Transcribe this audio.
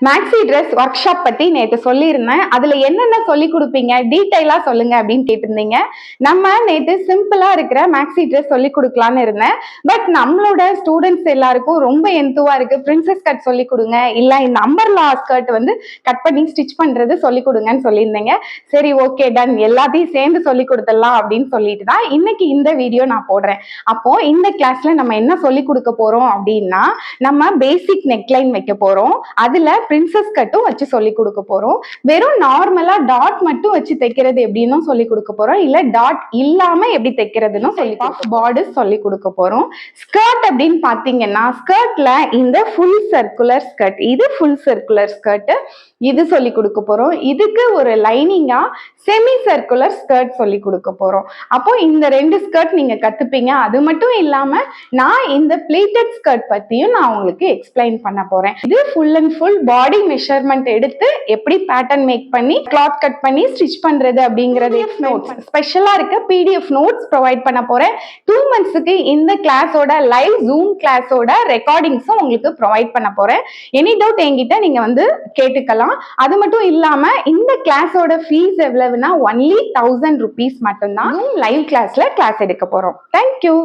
Maxi dress work shop பத்தி நேற்று சொல்லியிருந்தேன். அதுல என்னென்ன சொல்லி கொடுப்பீங்க, டீடைலா சொல்லுங்க அப்படின்னு கேட்டிருந்தீங்க. நம்ம நேற்று சிம்பிளா இருக்கிற மேக்ஸி ட்ரெஸ் சொல்லி கொடுக்கலான்னு இருந்தேன். பட் நம்மளோட ஸ்டூடெண்ட்ஸ் எல்லாருக்கும் ரொம்ப எந்துவா இருக்கு, பிரின்சஸ் கட் சொல்லி கொடுங்க, இல்ல இந்த அம்பர்லா ஸ்கர்ட் வந்து கட் பண்ணி ஸ்டிச் பண்றது சொல்லி கொடுங்கன்னு சொல்லியிருந்தீங்க. சரி, ஓகே, டன், எல்லாத்தையும் சேர்ந்து சொல்லி கொடுத்துடலாம் அப்படின்னு சொல்லிட்டு தான் இன்னைக்கு இந்த வீடியோ நான் போடுறேன். அப்போ இந்த கிளாஸ்ல நம்ம என்ன சொல்லி கொடுக்க போறோம் அப்படின்னா, நம்ம பேசிக் நெக்லைன் வைக்க போறோம். அதுல பிரின்சஸ் கட்டும் வச்சு சொல்லி கொடுக்க போறோம். வெறும் நார்மலா டாட் மட்டும் வச்சு தைக்கிறது எப்படின்னு சொல்லி கொடுக்க போறோம். இல்ல டாட் இல்லாம எப்படி தைக்கிறதுன்னு சொல்லி பார்டர்ஸ் சொல்லி கொடுக்க போறோம். ஸ்கர்ட் அப்படின்னு பாத்தீங்கன்னா, ஸ்கர்ட்ல இந்த ஃபுல் சர்க்குலர் ஸ்கர்ட், இது ஃபுல் சர்க்குலர் ஸ்கர்ட், இது சொல்லி கொடுக்க போறோம். இதுக்கு ஒரு லைனிங்கா செமி சர்க்குலர் ஸ்கர்ட் சொல்லி கொடுக்க போறோம். அப்போ இந்த ரெண்டு ஸ்கர்ட் நீங்க கத்துப்பீங்க. அது மட்டும் இல்லாம நான் இந்த பிளேட்டட் ஸ்கர்ட் பத்தியும் நான் உங்களுக்கு எக்ஸ்பிளைன் பண்ண போறேன். இது full and full body measurement எடுத்து எப்படி பேட்டர்ன் மேக் பண்ணி கிளாத் கட் பண்ணி ஸ்டிச் பண்றது அப்படிங்கறது நோட்ஸ் ஸ்பெஷலா இருக்க பிடிஎஃப் நோட்ஸ் ப்ரொவைட் பண்ண போறேன். 2 monthsக்கு இந்த கிளாஸோட லைவ் ஜூம் கிளாஸோட ரெக்கார்டிங்ஸும் உங்களுக்கு ப்ரொவைட் பண்ண போறேன். எனி டவுட் என்கிட்ட நீங்க வந்து கேட்டுக்கலாம். அது மட்டும் இல்லாம இந்த கிளாஸோட ஃபீஸ் எவ்வளவுனா only 1000 rupees மட்டும்தான். லைவ் கிளாஸ்ல கிளாஸ் எடுக்க போறோம். தேங்க்யூ.